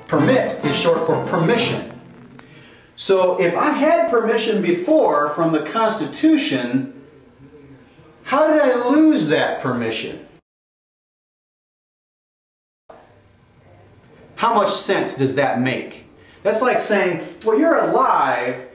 Permit is short for permission. So if I had permission before from the Constitution, how did I lose that permission? How much sense does that make? That's like saying, well, you're alive,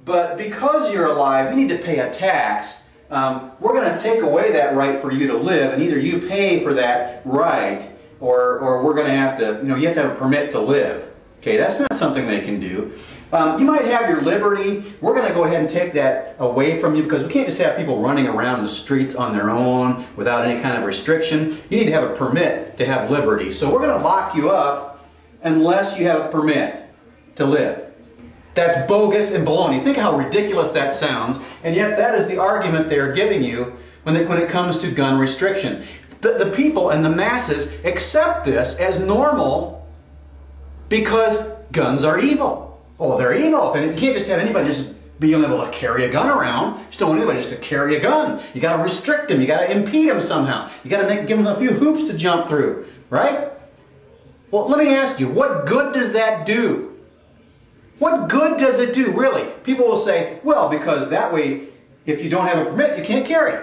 but because you're alive, you need to pay a tax. We're going to take away that right for you to live, and either you pay for that right, or we're going to have to, you have to have a permit to live. Okay, that's not something they can do. You might have your liberty. We're going to go ahead and take that away from you, because we can't just have people running around the streets on their own without any kind of restriction. You need to have a permit to have liberty. So we're going to lock you up unless you have a permit to live. That's bogus and baloney. Think how ridiculous that sounds, and yet that is the argument they're giving you when it comes to gun restriction. The people and the masses accept this as normal because guns are evil. Oh, they're evil. And you can't just have anybody just being able to carry a gun around. You just don't want anybody just to carry a gun. You got to restrict them. You got to impede them somehow. You got to give them a few hoops to jump through, right? Well, let me ask you, what good does that do? What good does it do, really? People will say, well, because that way, if you don't have a permit, you can't carry.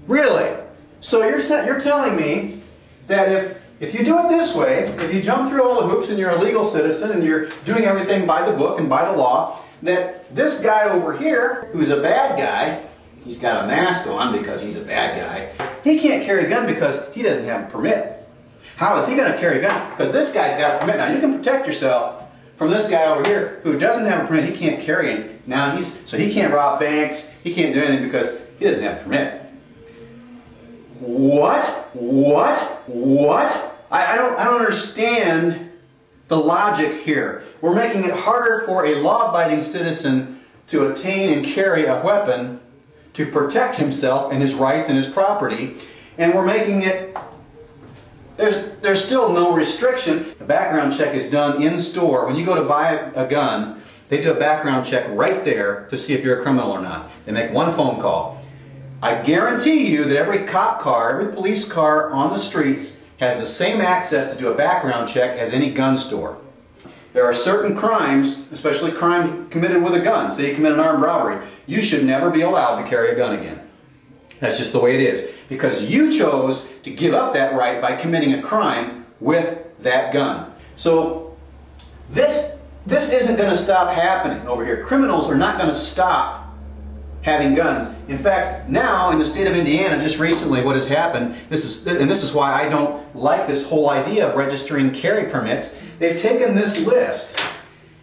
Really? So you're telling me that if you do it this way, if you jump through all the hoops and you're a legal citizen and you're doing everything by the book and by the law, that this guy over here, who's a bad guy, he's got a mask on because he's a bad guy, he can't carry a gun because he doesn't have a permit. How is he going to carry a gun? Because this guy's got a permit. Now you can protect yourself from this guy over here who doesn't have a permit. He can't carry it. Now so he can't rob banks. He can't do anything because he doesn't have a permit. What? I don't understand the logic here. We're making it harder for a law-abiding citizen to obtain and carry a weapon to protect himself and his rights and his property, and we're making it there's still no restriction. The background check is done in store. When you go to buy a gun, they do a background check right there to see if you're a criminal or not. They make one phone call. I guarantee you that every cop car, every police car on the streets has the same access to do a background check as any gun store. There are certain crimes, especially crimes committed with a gun. Say you commit an armed robbery, you should never be allowed to carry a gun again. That's just the way it is. Because you chose to give up that right by committing a crime with that gun. So this isn't going to stop happening over here. Criminals are not going to stop having guns. In fact, now in the state of Indiana, just recently what has happened, and this is why I don't like this whole idea of registering carry permits, they've taken this list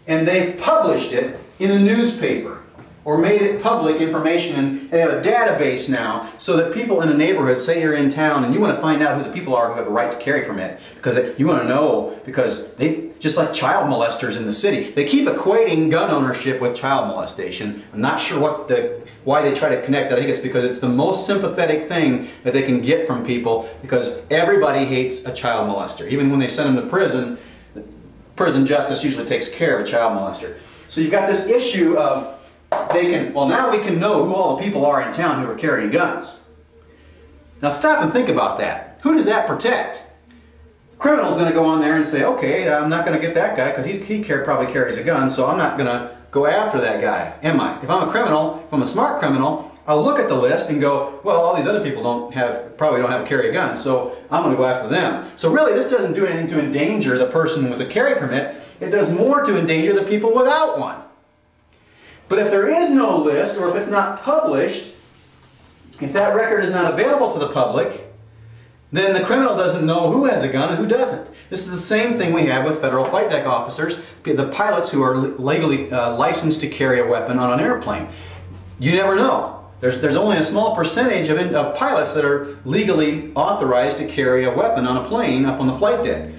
and they've published it in a newspaper, or made it public information, and they have a database now so that people in a neighborhood, say you're in town and you want to find out who the people are who have a right to carry permit, because you want to know, because they, just like child molesters in the city, they keep equating gun ownership with child molestation. I'm not sure why they try to connect that. I think it's because it's the most sympathetic thing that they can get from people, because everybody hates a child molester. Even when they send them to prison, prison justice usually takes care of a child molester. So you've got this issue of well, now we can know who all the people are in town who are carrying guns. Now stop and think about that. Who does that protect? Criminal's going to go on there and say, okay, I'm not going to get that guy because he probably carries a gun, so I'm not going to go after that guy, am I? If I'm a criminal, if I'm a smart criminal, I'll look at the list and go, well, all these other people probably don't have to carry a gun, so I'm going to go after them. So really, this doesn't do anything to endanger the person with a carry permit. It does more to endanger the people without one. But if there is no list, or if it's not published, if that record is not available to the public, then the criminal doesn't know who has a gun and who doesn't. This is the same thing we have with federal flight deck officers, the pilots who are legally licensed to carry a weapon on an airplane. You never know. There's only a small percentage of pilots that are legally authorized to carry a weapon on a plane up on the flight deck.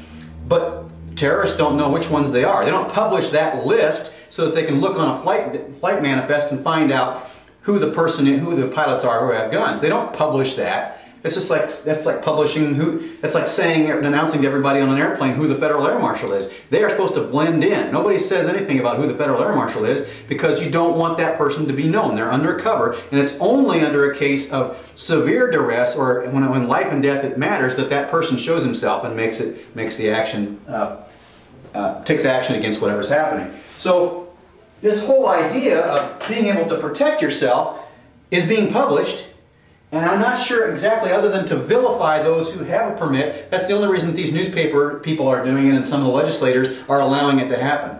But terrorists don't know which ones they are. They don't publish that list so that they can look on a flight manifest and find out who the pilots are who have guns. They don't publish that. It's just like, that's like publishing that's like saying or announcing to everybody on an airplane who the Federal Air Marshal is. They are supposed to blend in. Nobody says anything about who the Federal Air Marshal is because you don't want that person to be known. They're undercover, and it's only under a case of severe duress or when life and death it matters that that person shows himself and makes the action takes action against whatever's happening. So this whole idea of being able to protect yourself is being published, and I'm not sure exactly, other than to vilify those who have a permit. That's the only reason that these newspaper people are doing it, and some of the legislators are allowing it to happen.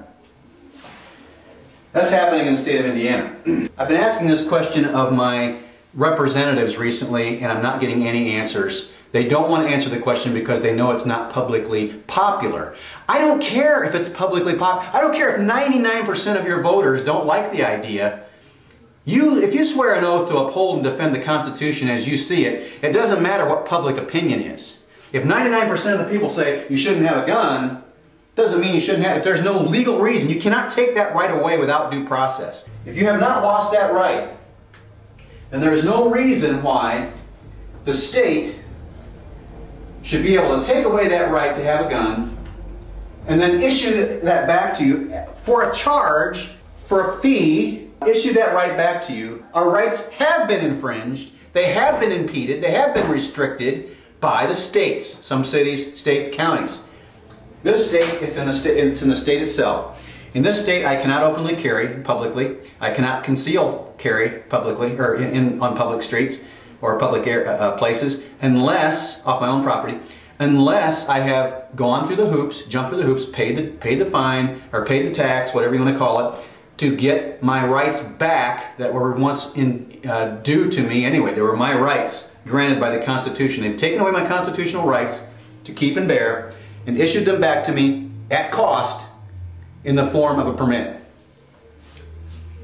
That's happening in the state of Indiana. I've been asking this question of my representatives recently, and I'm not getting any answers. They don't want to answer the question because they know it's not publicly popular. I don't care if it's publicly popular. I don't care if 99% of your voters don't like the idea. If you swear an oath to uphold and defend the Constitution as you see it, it doesn't matter what public opinion is. If 99% of the people say you shouldn't have a gun, doesn't mean you shouldn't have. If there's no legal reason, you cannot take that right away without due process. If you have not lost that right, then there is no reason why the state should be able to take away that right to have a gun and then issue that back to you for a charge, for a fee, issue that right back to you. Our rights have been infringed, they have been impeded, they have been restricted by the states, some cities, states, counties. This state, it's in the state itself. In this state, I cannot openly carry publicly. I cannot conceal carry publicly or on public streets or public places unless, off my own property, unless I have gone through the hoops, jumped through the hoops, paid the fine or paid the tax, whatever you want to call it, to get my rights back that were once due to me anyway. They were my rights granted by the Constitution. They've taken away my constitutional rights to keep and bear and issued them back to me at cost in the form of a permit.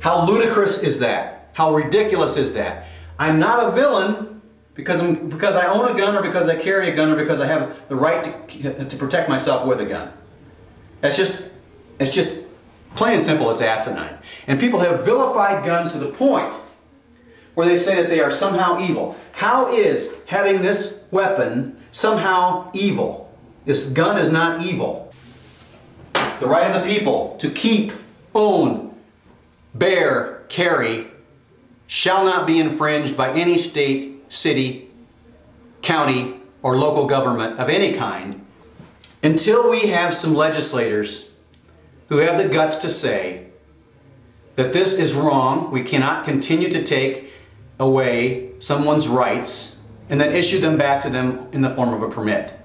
How ludicrous is that? How ridiculous is that? I'm not a villain because I own a gun or because I carry a gun or because I have the right to protect myself with a gun. It's just plain and simple, it's asinine. And people have vilified guns to the point where they say that they are somehow evil. How is having this weapon somehow evil? This gun is not evil. The right of the people to keep, own, bear, carry shall not be infringed by any state, city, county, or local government of any kind until we have some legislators who have the guts to say that this is wrong. We cannot continue to take away someone's rights and then issue them back to them in the form of a permit.